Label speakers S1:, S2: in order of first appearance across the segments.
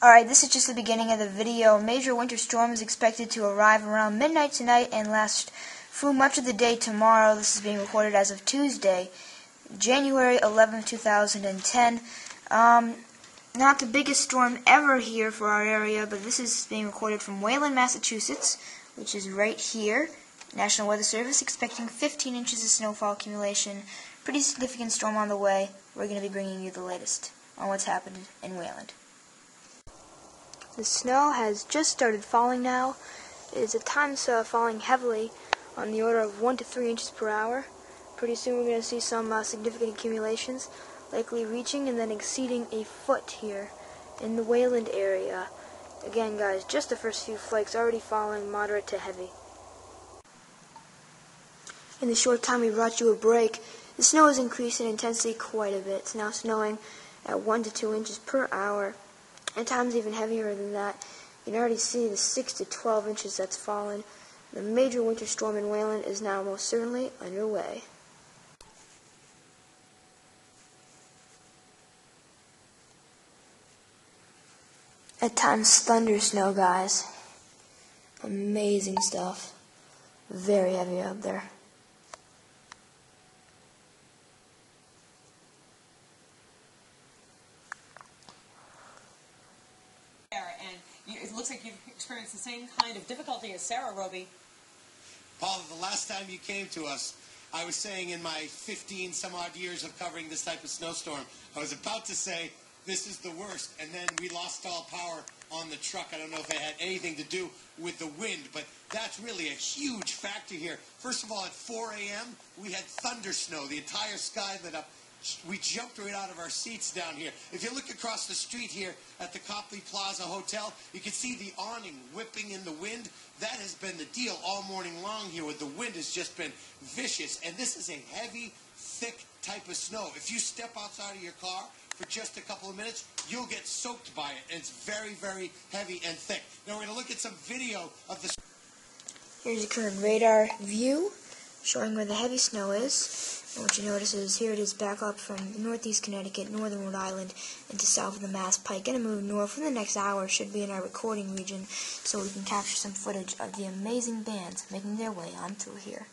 S1: Alright, this is just the beginning of the video. A major winter storm is expected to arrive around midnight tonight and last through much of the day tomorrow. This is being recorded as of Tuesday, January 11th, 2010. Not the biggest storm ever here for our area, but this is being recorded from Wayland, Massachusetts, which is right here. National Weather Service expecting 15 inches of snowfall accumulation. Pretty significant storm on the way. We're going to be bringing you the latest on what's happened in Wayland. The snow has just started falling now. It is at times falling heavily on the order of 1 to 3 inches per hour. Pretty soon we're going to see some significant accumulations, likely reaching and then exceeding a foot here in the Wayland area. Again, guys, just the first few flakes already falling, moderate to heavy. In the short time we brought you a break, the snow has increased in intensity quite a bit. It's now snowing at 1 to 2 inches per hour. At times even heavier than that. You can already see the 6 to 12 inches that's fallen. The major winter storm in Wayland is now most certainly underway. At times thunder snow, guys. Amazing stuff. Very heavy up there.
S2: And it looks like you've experienced the same kind of difficulty as Sarah, Roby.
S3: Paul, the last time you came to us, I was saying in my 15-some-odd years of covering this type of snowstorm, I was about to say this is the worst, and then we lost all power on the truck. I don't know if it had anything to do with the wind, but that's really a huge factor here. First of all, at 4 a.m., we had thunder snow. The entire sky lit up. We jumped right out of our seats down here. If you look across the street here at the Copley Plaza Hotel, you can see the awning whipping in the wind. That has been the deal all morning long here, with the wind has just been vicious. And this is a heavy, thick type of snow. If you step outside of your car for just a couple of minutes, you'll get soaked by it. And it's very, very heavy and thick. Now we're going to look at some video of the...
S1: Here's the current radar view showing where the heavy snow is. And what you notice is here it is back up from northeast Connecticut, northern Rhode Island, into south of the Mass Pike. Going to move north for the next hour, should be in our recording region, so we can capture some footage of the amazing bands making their way on through here.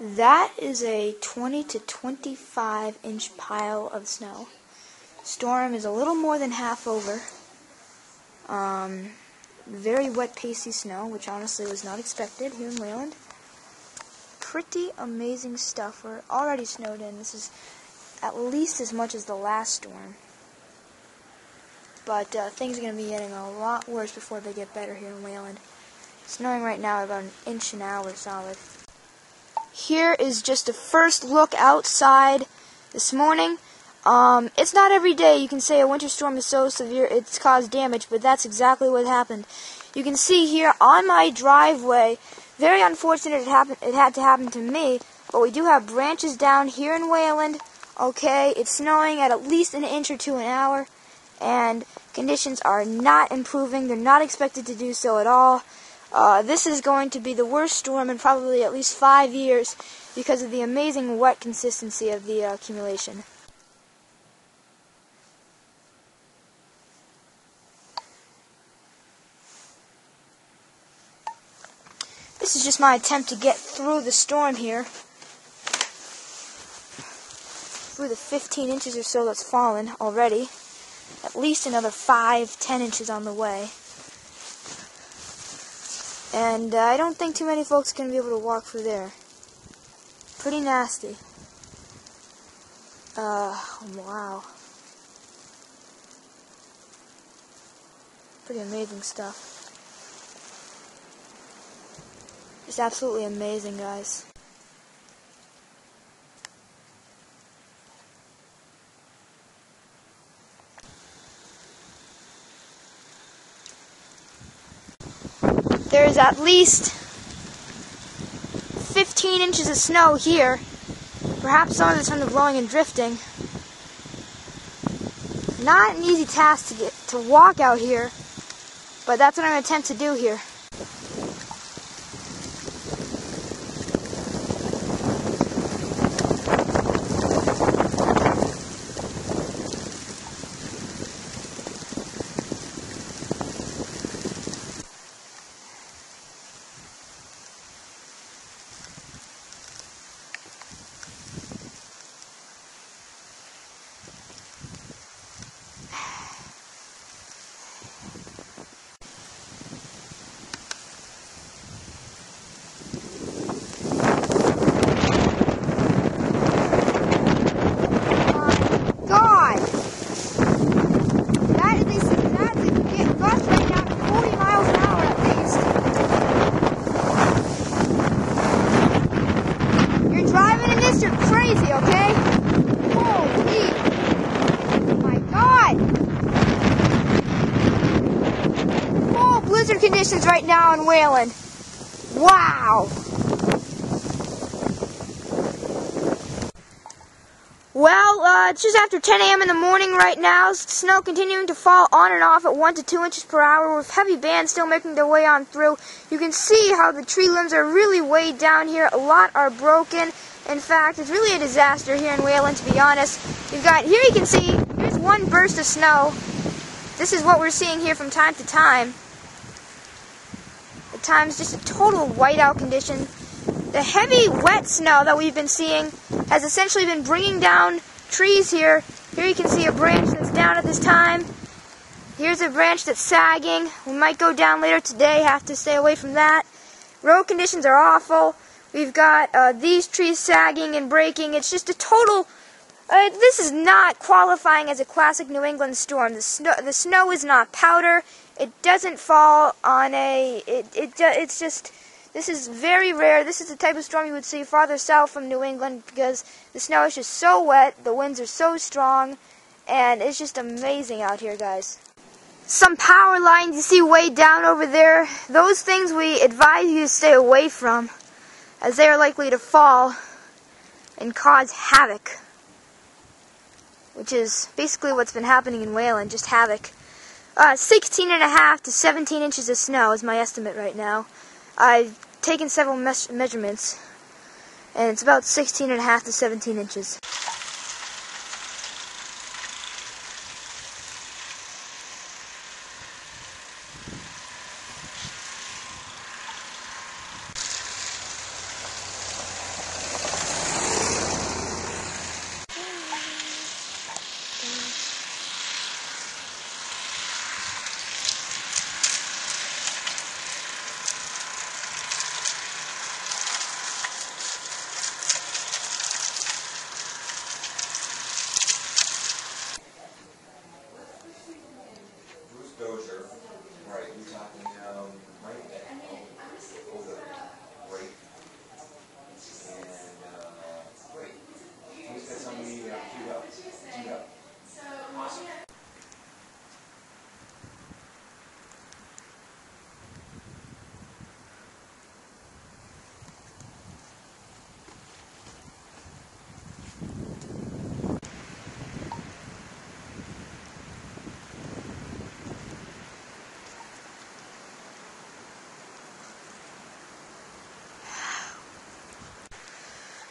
S1: That is a 20 to 25 inch pile of snow. Storm is a little more than half over. Very wet, pasty snow, which honestly was not expected here in Wayland. Pretty amazing stuff. We're already snowed in. This is at least as much as the last storm. But things are going to be getting a lot worse before they get better here in Wayland. Snowing right now about an inch an hour solid. Here is just a first look outside this morning. It's not every day you can say a winter storm is so severe it's caused damage, but that's exactly what happened. You can see here on my driveway, very unfortunate it had to happen to me, but we do have branches down here in Wayland. Okay, it's snowing at least an inch or two an hour, and conditions are not improving. They're not expected to do so at all. This is going to be the worst storm in probably at least 5 years because of the amazing wet consistency of the accumulation. This is just my attempt to get through the storm here. through the 15 inches or so that's fallen already. At least another 5-10 inches on the way. And I don't think too many folks are going to be able to walk through there. Pretty nasty. Wow. Pretty amazing stuff. Just absolutely amazing, guys. There's at least 15 inches of snow here. Perhaps some of it's from the blowing and drifting. Not an easy task to walk out here, but that's what I'm going to attempt to do here. Conditions right now in Wayland. Wow. Well, it's just after 10 a.m. in the morning right now. Snow continuing to fall on and off at 1 to 2 inches per hour with heavy bands still making their way on through. You can see how the tree limbs are really weighed down here. A lot are broken. In fact, it's really a disaster here in Wayland, to be honest. You've got, here you can see, here's one burst of snow. This is what we're seeing here from time to time. At times, just a total whiteout condition. The heavy, wet snow that we've been seeing has essentially been bringing down trees here. Here you can see a branch that's down at this time. Here's a branch that's sagging. We might go down later today, have to stay away from that. Road conditions are awful. We've got these trees sagging and breaking. It's just a total... this is not qualifying as a classic New England storm. The snow is not powder. It doesn't fall on a... It's just... This is very rare. This is the type of storm you would see farther south from New England because the snow is just so wet, the winds are so strong, and it's just amazing out here, guys. Some power lines you see way down over there, those things we advise you to stay away from as they are likely to fall and cause havoc, which is basically what's been happening in Wayland, just havoc. 16.5 to 17 inches of snow is my estimate right now. I've taken several measurements, and it's about 16.5 to 17 inches.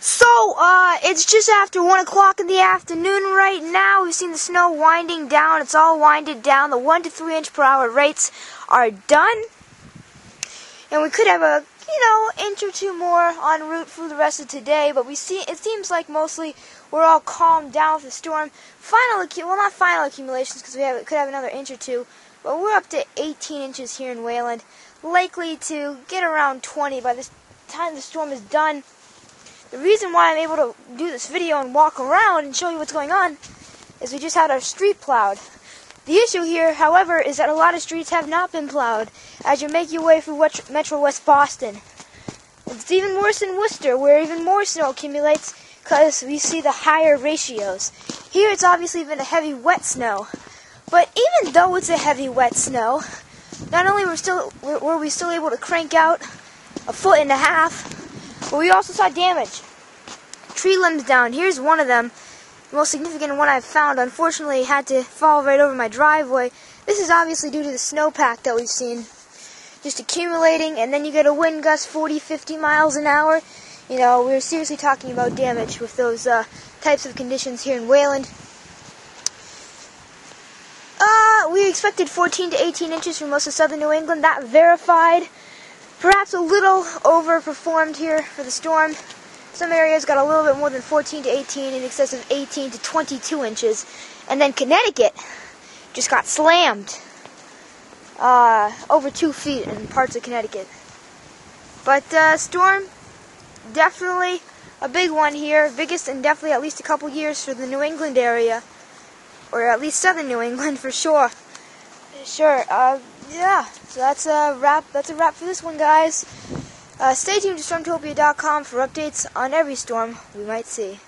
S1: So, it's just after 1 o'clock in the afternoon right now. We've seen the snow winding down. It's all winded down. The 1 to 3 inch per hour rates are done. And we could have a inch or two more en route through the rest of today, but it seems like mostly we're all calmed down with the storm. Not final accumulations, because could have another inch or two, but we're up to 18 inches here in Wayland, likely to get around 20 by the time the storm is done. The reason why I'm able to do this video and walk around and show you what's going on is we just had our street plowed. The issue here, however, is that a lot of streets have not been plowed as you make your way through Metro West Boston. It's even worse in Worcester, where even more snow accumulates because we see the higher ratios. Here it's obviously been a heavy wet snow. But even though it's a heavy wet snow, not only were we still able to crank out 1.5 feet, but we also saw damage. Tree limbs down. Here's one of them. The most significant one I've found, unfortunately, had to fall right over my driveway. This is obviously due to the snowpack that we've seen. Just accumulating, and then you get a wind gust 40, 50 miles an hour. We're seriously talking about damage with those types of conditions here in Wayland. We expected 14 to 18 inches for most of southern New England. That verified. Perhaps a little overperformed here for the storm. Some areas got a little bit more than 14 to 18, in excess of 18 to 22 inches. And then Connecticut just got slammed. Over 2 feet in parts of Connecticut. But storm, definitely a big one here. Biggest in definitely at least a couple years for the New England area. Or at least southern New England for sure. Yeah, so that's a wrap for this one, guys. Stay tuned to Stormtopia.com for updates on every storm we might see.